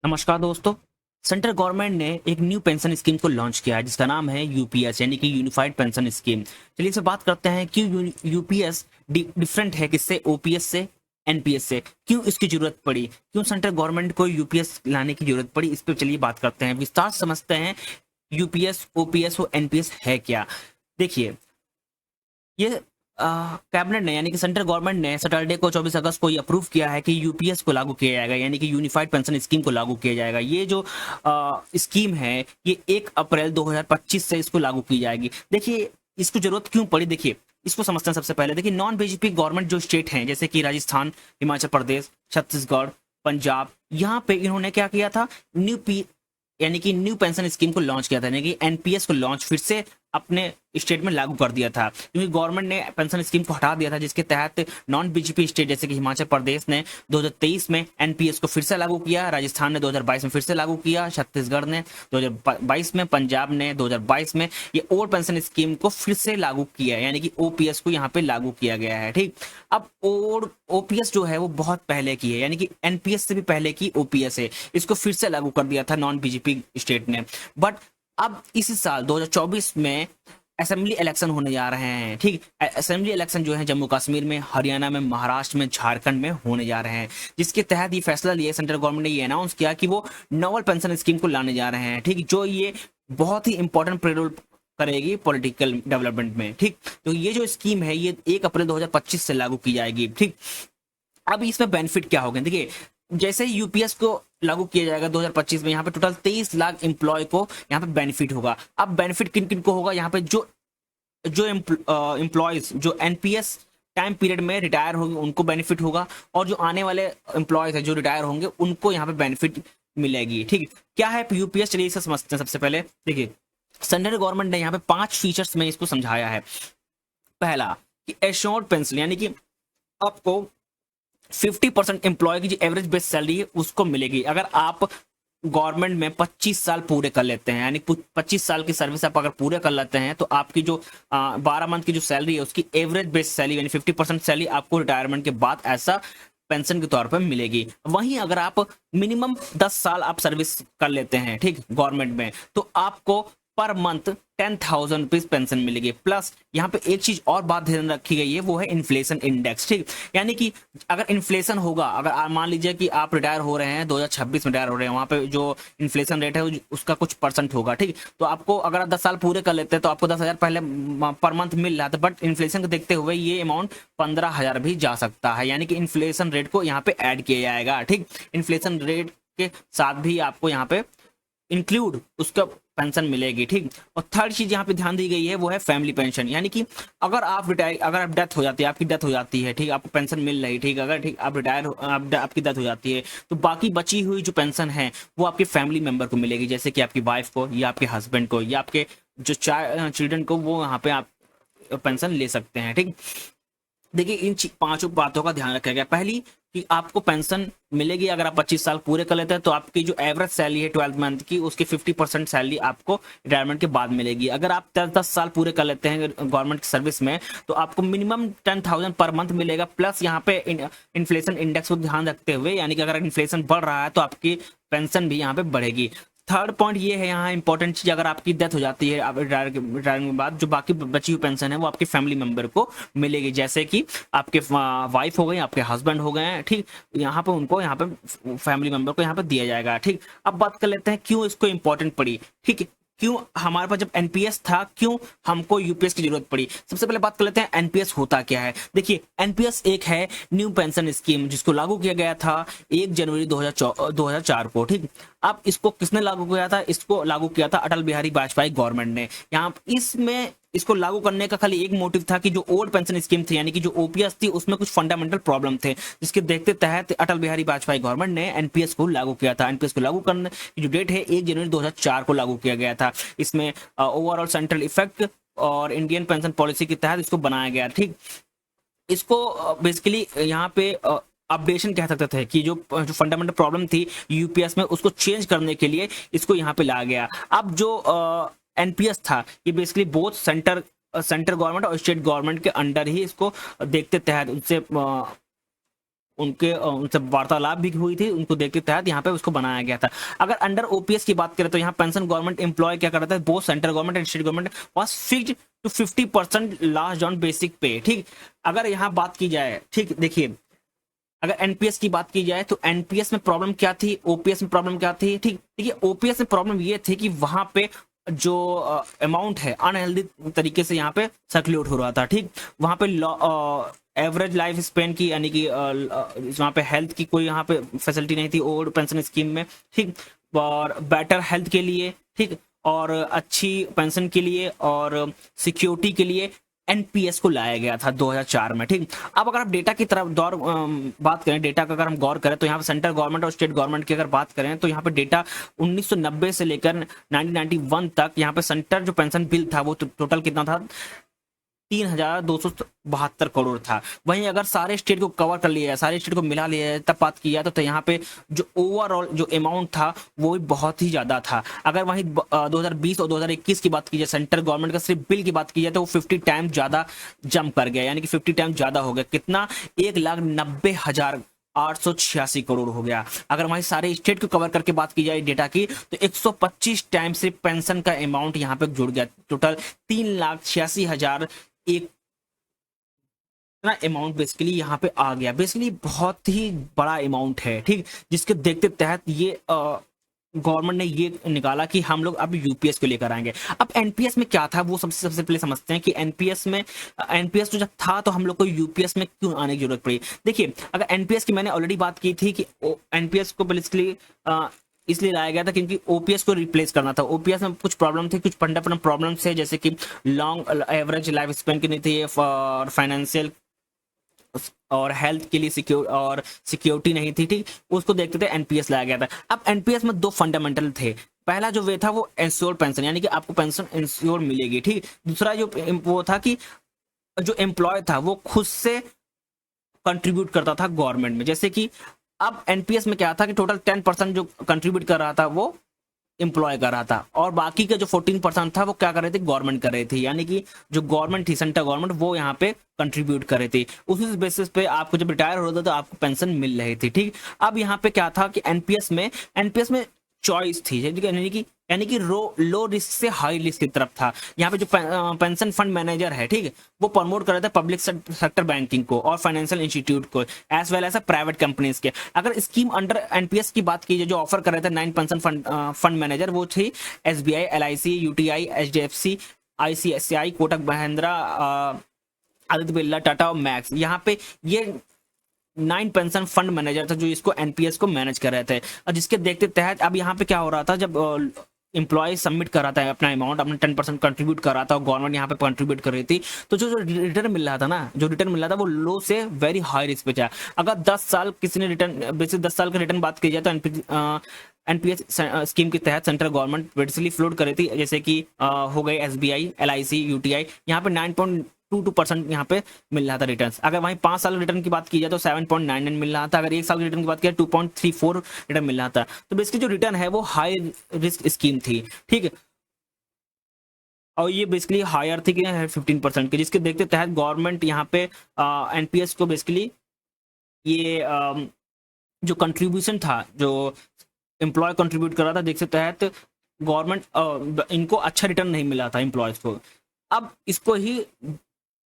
नमस्कार दोस्तों। Central government ने एक न्यू पेंशन स्कीम को लॉन्च किया है जिसका नाम है यूपीएस यानी कि यूनिफाइड पेंशन स्कीम। चलिए इसे बात करते हैं क्यों यूपीएस डिफरेंट है किससे, ओपीएस से, एनपीएस से। क्यों इसकी जरूरत पड़ी, क्यों सेंट्रल गवर्नमेंट को यूपीएस लाने की जरूरत पड़ी, इस पर चलिए बात करते हैं, विस्तार से समझते हैं। यूपीएस, ओपीएस और एनपीएस है क्या। देखिए, ये कैबिनेट ने यानी कि सेंट्रल गवर्नमेंट ने सैटरडे को 24 अगस्त को ये अप्रूव किया है कि यूपीएस को लागू किया जाएगा यानी कि यूनिफाइड पेंशन स्कीम को लागू किया जाएगा। ये जो स्कीम है ये 1 अप्रैल 2025 से इसको लागू की जाएगी। देखिए इसको जरूरत क्यों पड़ी, देखिए इसको समझते हैं। सबसे पहले देखिए, नॉन बीजेपी गवर्नमेंट जो स्टेट हैं जैसे कि राजस्थान, हिमाचल प्रदेश, छत्तीसगढ़, पंजाब, यहाँ पे इन्होंने क्या किया था, यानी कि न्यू पेंशन स्कीम को लॉन्च किया था, यानी कि एनपीएस को लॉन्च फिर से अपने स्टेट में लागू कर दिया था, क्योंकि गवर्नमेंट ने पेंशन स्कीम को हटा दिया था, जिसके तहत नॉन बीजेपी स्टेट जैसे कि हिमाचल प्रदेश ने 2023 में एनपीएस को फिर से लागू किया, राजस्थान ने 2022 में फिर से लागू किया, छत्तीसगढ़ ने 2022 में, पंजाब ने 2022 में ये ओल्ड पेंशन स्कीम को फिर से लागू किया, यानी कि ओपीएस को यहाँ पे लागू किया गया है। ठीक, अब ओल्ड ओपीएस जो है वो बहुत पहले की है, यानी कि एनपीएस से भी पहले की ओपीएस है, इसको फिर से लागू कर दिया था नॉन बीजेपी स्टेट ने। बट अब इसी साल 2024 में असेंबली इलेक्शन होने जा रहे हैं। ठीक, असेंबली इलेक्शन जो है जम्मू कश्मीर में, हरियाणा में, महाराष्ट्र में, झारखंड में होने जा रहे हैं, जिसके तहत ये फैसला लिया सेंट्रल गवर्नमेंट ने, ये अनाउंस किया कि वो नोवल पेंशन स्कीम को लाने जा रहे हैं। ठीक, जो ये बहुत ही इंपॉर्टेंट प्ले रोल करेगी पॉलिटिकल डेवलपमेंट में। ठीक, तो ये जो स्कीम है ये 1 अप्रैल 2025 से लागू की जाएगी। ठीक, अब इसमें बेनिफिट क्या होगा, देखिए जैसे ही यूपीएस को लागू किया जाएगा 2025 में, यहाँ पे टोटल 23 लाख एम्प्लॉय को यहाँ पे बेनिफिट होगा। अब बेनिफिट किन किन को होगा, यहाँ पे जो जो एम्प्लॉयज जो एनपीएस टाइम पीरियड में रिटायर होंगे उनको बेनिफिट होगा, और जो आने वाले एम्प्लॉयज है जो रिटायर होंगे उनको यहाँ पे बेनिफिट मिलेगी। ठीक, क्या है यूपीएस, चलिए इसे समझते हैं। सबसे पहले देखिए, सेंट्रल गवर्नमेंट ने यहाँ पे 5 फीचर्स में इसको समझाया है। पहला कि एश्योर्ड पेंशन, यानी कि आपको 50% एम्प्लॉय की जो एवरेज बेस सैलरी है उसको मिलेगी अगर आप गवर्नमेंट में 25 साल पूरे कर लेते हैं, यानी 25 साल की सर्विस आप अगर पूरे कर लेते हैं तो आपकी जो 12 मंथ की जो सैलरी है उसकी एवरेज बेस सैलरी यानी 50% सैलरी आपको रिटायरमेंट के बाद ऐसा पेंशन के तौर पर मिलेगी। वहीं अगर आप मिनिमम 10 साल आप सर्विस कर लेते हैं, ठीक, गवर्नमेंट में, तो आपको पर मंथ 10,000 रुपीज पेंशन मिलेगी। प्लस यहाँ पे एक चीज और बात ध्यान रखी गई है, वो है इन्फ्लेशन इंडेक्स। ठीक, यानी कि अगर इन्फ्लेशन होगा, अगर मान लीजिए कि आप रिटायर हो रहे हैं 2026 में रिटायर हो रहे हैं, वहां पे जो इन्फ्लेशन रेट है उसका कुछ परसेंट होगा। ठीक, तो आपको अगर आप 10 साल पूरे कर लेते हैं तो आपको 10,000 पहले पर मंथ मिल रहा था, बट इन्फ्लेशन को देखते हुए ये अमाउंट 15,000 भी जा सकता है, यानी कि इन्फ्लेशन रेट को यहाँ पे ऐड किया जाएगा। ठीक, इन्फ्लेशन रेट के साथ भी आपको यहाँ पे इंक्लूड उसका पेंशन मिलेगी। ठीक, और थर्ड चीज यहाँ पे ध्यान दी गई है वो है फैमिली पेंशन, यानी कि अगर आप रिटायर, अगर आप डेथ हो जाती है, आपकी डेथ हो जाती है, ठीक, आपको पेंशन मिल रही, ठीक, अगर ठीक आप रिटायर आपकी डेथ हो जाती है तो बाकी बची हुई जो पेंशन है वो आपके फैमिली मेंबर को मिलेगी, जैसे कि आपकी वाइफ को या आपके हस्बैंड को या आपके जो चिल्ड्रन को, वो यहाँ पे आप पेंशन ले सकते हैं। ठीक, देखिए इन 5 बातों का ध्यान रखा गया। पहली कि आपको पेंशन मिलेगी अगर आप 25 साल पूरे कर लेते हैं, तो आपकी जो एवरेज सैलरी है 12 मंथ की उसकी 50% सैलरी आपको रिटायरमेंट के बाद मिलेगी। अगर आप 10 साल पूरे कर लेते हैं गवर्नमेंट की सर्विस में तो आपको मिनिमम 10,000 पर मंथ मिलेगा। प्लस यहाँ पे इन्फ्लेशन इंडेक्स को ध्यान रखते हुए, यानी कि अगर इन्फ्लेशन बढ़ रहा है तो आपकी पेंशन भी यहाँ पे बढ़ेगी। थर्ड पॉइंट ये है यहाँ इंपॉर्टेंट चीज, अगर आपकी डेथ हो जाती है आप रिटायरमेंट के बाद, जो बाकी बची हुई पेंशन है वो आपके फैमिली मेंबर को मिलेगी, जैसे कि आपके वाइफ हो गए, आपके हस्बैंड हो गए हैं। ठीक, यहाँ पे उनको यहाँ पे फैमिली मेंबर को यहाँ पे दिया जाएगा। ठीक, अब बात कर लेते हैं क्यों इसको इंपॉर्टेंट पड़ी। ठीक, क्यों हमारे पास जब एनपीएस था क्यों हमको यूपीएस की जरूरत पड़ी। सबसे पहले बात कर लेते हैं एनपीएस होता क्या है। देखिए, एनपीएस एक है न्यू पेंशन स्कीम जिसको लागू किया गया था 1 जनवरी 2004 को। ठीक, अब इसको किसने लागू किया था, इसको लागू किया था अटल बिहारी वाजपेयी गवर्नमेंट ने। यहाँ इसमें इसको लागू करने का खाली एक मोटिव था कि जो ओल्ड पेंशन स्कीम थी यानी कि जो ओपीएस थी उसमें कुछ फंडामेंटल प्रॉब्लम थे, जिसके देखते तहत अटल बिहारी वाजपेयी गवर्नमेंट ने एनपीएस को लागू किया था। एनपीएस को लागू करने की जो डेट है 1 जनवरी 2004 को लागू किया गया था। इसमें ओवरऑल सेंट्रल इफेक्ट और इंडियन पेंशन पॉलिसी के तहत इसको बनाया गया। ठीक, इसको बेसिकली यहाँ पे अपडेशन कह सकते थे कि जो फंडामेंटल प्रॉब्लम थी यूपीएस में उसको चेंज करने के लिए इसको यहाँ पे लाया गया। अब जो एनपीएस था ये बेसिकली बोथ सेंटर गवर्नमेंट और स्टेट गवर्नमेंट के अंडर ही इसको देखते तहत उनसे उनसे वार्तालाप भी हुई थी, उनको देखते तहत यहाँ पे उसको बनाया गया था। अगर अंडर ओपीएस की बात करें तो यहाँ पेंशन गवर्नमेंट एम्प्लॉय क्या करता है, both central government and state government was fixed to 50% last on basic pay. ठीक, अगर यहाँ बात की जाए, ठीक देखिए, अगर एनपीएस की बात की जाए तो एनपीएस में प्रॉब्लम क्या थी, ओपीएस में प्रॉब्लम क्या थी। ठीक, देखिए ओपीएस में प्रॉब्लम ये थी कि वहां पे जो अमाउंट है अनहेल्दी तरीके से यहाँ पे सर्कुलेट हो रहा था। ठीक, वहां पे एवरेज लाइफ स्पेन की, यानी कि वहां पे हेल्थ की कोई यहाँ पे फैसिलिटी नहीं थी ओल्ड पेंशन स्कीम में। ठीक, और बेटर हेल्थ के लिए, ठीक, और अच्छी पेंशन के लिए और सिक्योरिटी के लिए एनपीएस को लाया गया था 2004 में। ठीक, अब अगर आप डेटा की तरफ बात करें, डेटा का अगर हम गौर करें तो यहाँ पे सेंट्रल गवर्नमेंट और स्टेट गवर्नमेंट की अगर बात करें तो यहाँ पे डेटा 1990 से लेकर 1991 तक यहाँ पे सेंटर जो पेंशन बिल था वो टोटल कितना था, 3,272 करोड़ था। वहीं अगर सारे स्टेट को कवर कर लिया है, सारे स्टेट को मिला लिया है, तब बात किया तो यहाँ पे जो ओवरऑल जो अमाउंट था वो भी बहुत ही ज्यादा था। अगर वहीं 2020 और 2021 की बात की जाए, सेंट्रल गवर्नमेंट का सिर्फ बिल की बात की जाए तो वो 50 टाइम ज्यादा जंप कर गया, यानी कि 50 टाइम ज्यादा हो गया। कितना, 1,90,886 करोड़ हो गया। अगर वहीं सारे स्टेट को कवर करके बात की जाए डेटा की तो 125 टाइम सिर्फ पेंशन का अमाउंट यहाँ पे जुड़ गया, टोटल 3,86,000 एक अमाउंट बेसिकली यहाँ पे आ गया। बेसिकली बहुत ही बड़ा अमाउंट है। ठीक, जिसके देखते तहत ये गवर्नमेंट ने ये निकाला कि हम लोग अब यूपीएस को लेकर आएंगे। अब एनपीएस में क्या था वो सबसे पहले समझते हैं कि एनपीएस तो जब था तो हम लोग को यूपीएस में क्यों आने की जरूरत पड़ी। देखिए, अगर एनपीएस की मैंने ऑलरेडी बात की थी कि एनपीएस को बेसिकली इसलिए लाया गया था क्योंकि ओपीएस को रिप्लेस करना था। ओपीएस में कुछ प्रॉब्लम थी, कुछ फंडामेंटल प्रॉब्लम्स है, जैसे कि लॉन्ग एवरेज लाइफ स्पेन की नहीं थी, और फाइनेंशियल और हेल्थ के लिए सिक्योरिटी नहीं थी। ठीक, उसको देखते थे एनपीएस लाया गया था। अब एनपीएस में दो फंडामेंटल थे। पहला जो वे था वो इंश्योर पेंशन, यानी कि आपको पेंशन इंश्योर मिलेगी। ठीक, दूसरा जो वो था कि जो एम्प्लॉय था वो खुद से कंट्रीब्यूट करता था गवर्नमेंट में। जैसे कि अब एनपीएस में क्या था कि टोटल 10% जो कंट्रीब्यूट कर रहा था वो एम्प्लॉय कर रहा था, और बाकी का जो 14% था वो क्या कर रहे थे, गवर्नमेंट कर रही थी, यानी कि जो गवर्नमेंट थी, सेंट्रल गवर्नमेंट, वो यहाँ पे कंट्रीब्यूट कर रही थी। उसी बेसिस पे आपको जब रिटायर हो रहा था तो आपको पेंशन मिल रही थी। ठीक, अब यहाँ पे क्या था कि एनपीएस में चॉइस थी, यानी कि लो रिस्क से हाई रिस्क की तरफ था। यहाँ पे जो पेंशन फंड मैनेजर है, ठीक है, वो प्रमोट कर रहे थे पब्लिक सेक्टर बैंकिंग को और फाइनेंशियल इंस्टीट्यूट को, as well as private companies के। अगर स्कीम अंडर एनपीएस की बात की जाए, जो ऑफर कर रहे थे 9 पेंशन फंड मैनेजर, वो थी SBI, LIC, UTI, HDFC, ICICI, Kotak Mahindra, Aditya Birla, Tata और मैक्स। यहाँ पे ये 9 पेंशन फंड मैनेजर था जो इसको एनपीएस को मैनेज कर रहे थे, और जिसके देखते तहत अब यहाँ पे क्या हो रहा था, जब एम्प्लॉय सबमिट कर रहा था अपना अमाउंट, अपना 10% कंट्रीब्यूट कर रहा था और गवर्नमेंट यहाँ पे कंट्रीब्यूट कर रही थी, तो जो रिटर्न मिल रहा था ना, जो रिटर्न मिल रहा था वो लो से वेरी हाई रिस्क पे था। अगर 10 साल किसी ने रिटर्न, बेसिक 10 साल का रिटर्न बात की जाए तो एनपीएस स्कीम के तहत सेंट्रल गवर्नमेंट बेसिकली फ्लोट कर रही थी, जैसे कि हो गई एसबीआई, एलआईसी, यूटीआई, यहाँ पे 9.22% यहाँ पे मिल रहा था रिटर्न। अगर वहीं 5 साल रिटर्न की बात की जाए तो 7.99 मिल रहा था। अगर 1 साल की रिटर्न की बात की जाए 2.34 रिटर्न मिल रहा था। तो बेसिकली जो रिटर्न है वो हाई रिस्क स्कीम थी। ठीक है, और ये बेसिकली हायर थी कि 15% के, जिसके देखते तहत गवर्नमेंट यहाँ पे एनपीएस को बेसिकली ये जो कंट्रीब्यूशन था, जो एम्प्लॉय कंट्रीब्यूट कर रहा था, देखते तहत गवर्नमेंट इनको अच्छा रिटर्न नहीं मिला था एम्प्लॉयज को। अब इसको ही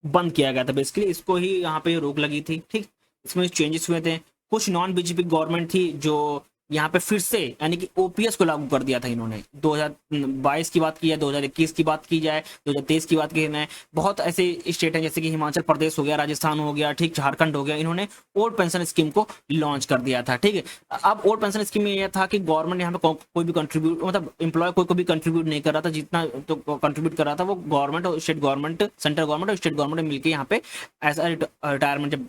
बंद किया गया था, बेसिकली इसको ही यहाँ पे रोक लगी थी। ठीक, इसमें चेंजेस हुए थे। कुछ नॉन बीजेपी गवर्नमेंट थी जो यहाँ पे फिर से, यानी कि ओपीएस को लागू कर दिया था इन्होंने। 2022 की बात की जाए, 2021 की बात की जाए, 2023 की बात की जाए, बहुत ऐसे स्टेट हैं जैसे कि हिमाचल प्रदेश हो गया, राजस्थान हो गया, ठीक, झारखंड हो गया, इन्होंने ओल्ड पेंशन स्कीम को लॉन्च कर दिया था। ठीक है, अब ओल्ड पेंशन स्कीम में यह था कि गवर्नमेंट यहाँ पे कोई भी कंट्रीब्यूट, मतलब एम्प्लॉय कोई को भी कंट्रीब्यूट नहीं कर रहा था, जितना तो कंट्रीब्यूट कर रहा था वो गवर्नमेंट और स्टेट गवर्नमेंट, सेंट्रल गवर्नमेंट और स्टेट गवर्नमेंट मिलकर यहाँ पे ऐसा रिटायरमेंट, जब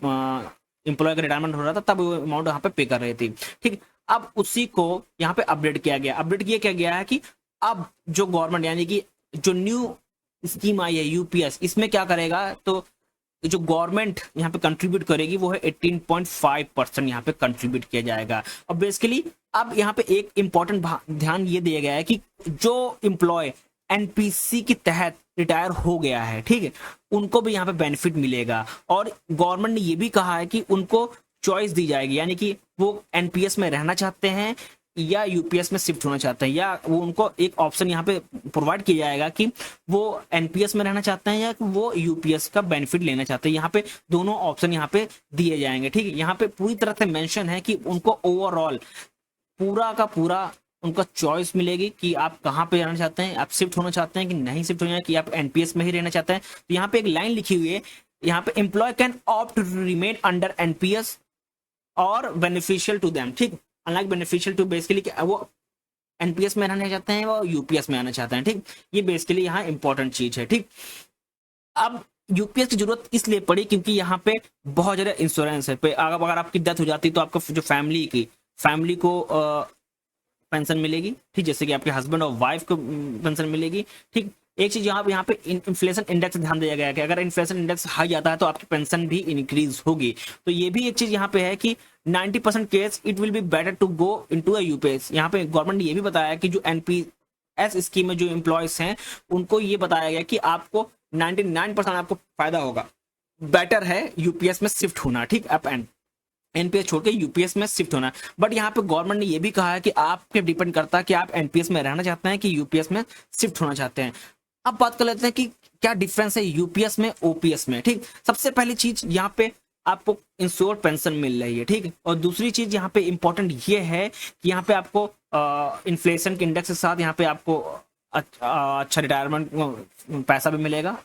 एम्प्लॉय का रिटायरमेंट हो रहा था तब वो अमाउंट यहाँ पे पे कर रही थी। ठीक, अब उसी को यहाँ पे अपडेट किया गया। अपडेट ये क्या गया है कि अब जो गवर्नमेंट, यानी कि जो न्यू स्कीम आई है यूपीएस, इसमें क्या करेगा, तो जो गवर्नमेंट यहाँ पे कंट्रीब्यूट करेगी वो है 18.5% यहाँ पे कंट्रीब्यूट किया जाएगा। और बेसिकली अब यहाँ पे एक इंपॉर्टेंट ध्यान ये दिया गया है कि जो एम्प्लॉय एनपीसी के तहत रिटायर हो गया है, ठीक है, उनको भी यहाँ पे बेनिफिट मिलेगा। और गवर्नमेंट ने ये भी कहा है कि उनको चॉइस दी जाएगी, यानी कि वो एनपीएस में रहना चाहते हैं या यूपीएस में शिफ्ट होना चाहते हैं, या वो उनको एक ऑप्शन यहाँ पे प्रोवाइड किया जाएगा कि वो एनपीएस में रहना चाहते हैं या वो यूपीएस का बेनिफिट लेना चाहते हैं। यहाँ पे दोनों ऑप्शन यहाँ पे दिए जाएंगे, ठीक है। यहाँ पे पूरी तरह से मेंशन है कि उनको ओवरऑल पूरा का पूरा उनका चॉइस मिलेगी कि आप कहाँ पे रहना चाहते हैं, आप शिफ्ट होना चाहते हैं कि नहीं शिफ्ट होना, कि आप एनपीएस में ही रहना चाहते हैं। तो यहाँ पे एक लाइन लिखी हुई है, यहाँ पे employee can opt to remain under NPS और बेनिफिशियल टू देम, ठीक। अनलाइक बेनिफिशियल टू बेसिकली वो एनपीएस में रहना चाहते हैं, वो यूपीएस में आना चाहते हैं, ठीक। ये बेसिकली यहाँ इंपॉर्टेंट चीज है, ठीक। अब यूपीएस की जरूरत इसलिए पड़ी क्योंकि यहाँ पे बहुत ज्यादा इंश्योरेंस है। अगर आपकी डेथ हो जाती है तो आपका जो फैमिली को पेंशन मिलेगी, ठीक। जैसे कि आपके हस्बैंड और वाइफ को पेंशन मिलेगी, ठीक। एक चीज यहाँ पे इन्फ्लेशन इंडेक्स ध्यान दिया गया है कि अगर इन्फ्लेशन इंडेक्स हाई जाता है तो आपकी पेंशन भी इंक्रीज होगी। तो ये भी एक चीज यहाँ पे है कि 90% case it will be better to go into a UPS. यहाँ पे गवर्नमेंट ने ये भी बताया कि जो एनपीएस स्कीम में जो एम्प्लॉयज हैं उनको ये बताया गया कि आपको 99% आपको फायदा होगा, बेटर है यूपीएस में शिफ्ट होना, ठीक। आप एनपीएस छोड़ के यूपीएस में शिफ्ट होना। बट यहाँ पे गवर्नमेंट ने ये भी कहा है कि आप पे डिपेंड करता है कि आप एनपीएस में रहना चाहते हैं कि यूपीएस में शिफ्ट होना चाहते हैं। अब बात कर लेते हैं कि क्या डिफरेंस है यूपीएस में ओपीएस में, ठीक। सबसे पहली चीज यहाँ पे आपको इंश्योर्ड पेंशन मिल रही है, ठीक। और दूसरी चीज यहाँ पे इंपॉर्टेंट ये है कि यहाँ पे आपको इन्फ्लेशन के इंडेक्स के साथ यहाँ पे आपको अच्छा रिटायरमेंट पैसा भी मिलेगा,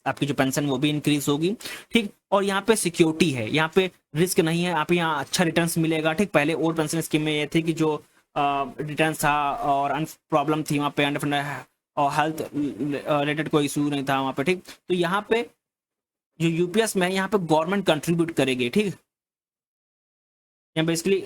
आपकी जो पेंशन वो भी इंक्रीज होगी, ठीक। और यहाँ पे सिक्योरिटी है, यहाँ पे रिस्क नहीं है, आप यहाँ अच्छा रिटर्न्स मिलेगा, ठीक। पहले ओल्ड पेंशन स्कीम में ये थी कि जो रिटर्न्स था और प्रॉब्लम थी वहाँ पे अंडरफंड और हेल्थ रिलेटेड कोई इशू नहीं था वहाँ पे, ठीक। तो यहाँ पे जो यूपीएस में है यहाँ पे गवर्नमेंट कंट्रीब्यूट करेगी, ठीक। यहाँ बेसिकली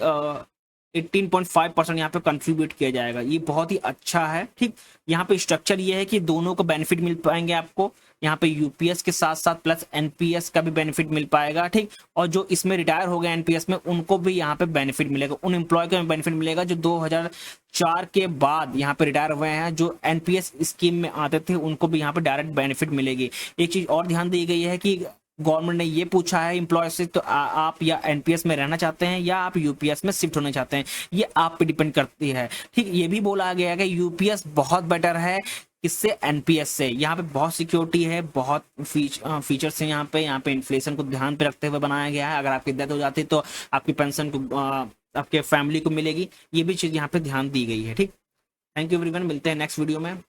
18.5% यहाँ पे कंट्रीब्यूट किया जाएगा, ये बहुत ही अच्छा है, ठीक। यहाँ पे स्ट्रक्चर ये है कि दोनों को बेनिफिट मिल पाएंगे आपको, यहाँ पे यूपीएस के साथ साथ प्लस एनपीएस का भी बेनिफिट मिल पाएगा, ठीक। और जो इसमें रिटायर हो गए एनपीएस में उनको भी यहाँ पे बेनिफिट मिलेगा, उन एम्प्लॉय को बेनिफिट मिलेगा जो 2004 के बाद यहाँ पे रिटायर हुए हैं, जो एनपीएस स्कीम में आते थे उनको भी यहाँ पे डायरेक्ट बेनिफिट मिलेगी। एक चीज और ध्यान दी गई है कि गवर्नमेंट ने ये पूछा है एम्प्लॉय से, तो आप या एनपीएस में रहना चाहते हैं या आप यूपीएस में शिफ्ट होना चाहते हैं, ये आप पे डिपेंड करती है, ठीक। ये भी बोला गया है कि यूपीएस बहुत बेटर है किससे, एनपीएस से। यहाँ पे बहुत सिक्योरिटी है, बहुत फीचर्स हैं यहाँ पे इन्फ्लेशन को ध्यान पे रखते हुए बनाया गया है। अगर आपकी डेथ हो जाती है तो आपकी पेंशन को आपके फैमिली को मिलेगी, ये भी चीज यहाँ पे ध्यान दी गई है, ठीक। थैंक यू एवरीवन, मिलते हैं नेक्स्ट वीडियो में।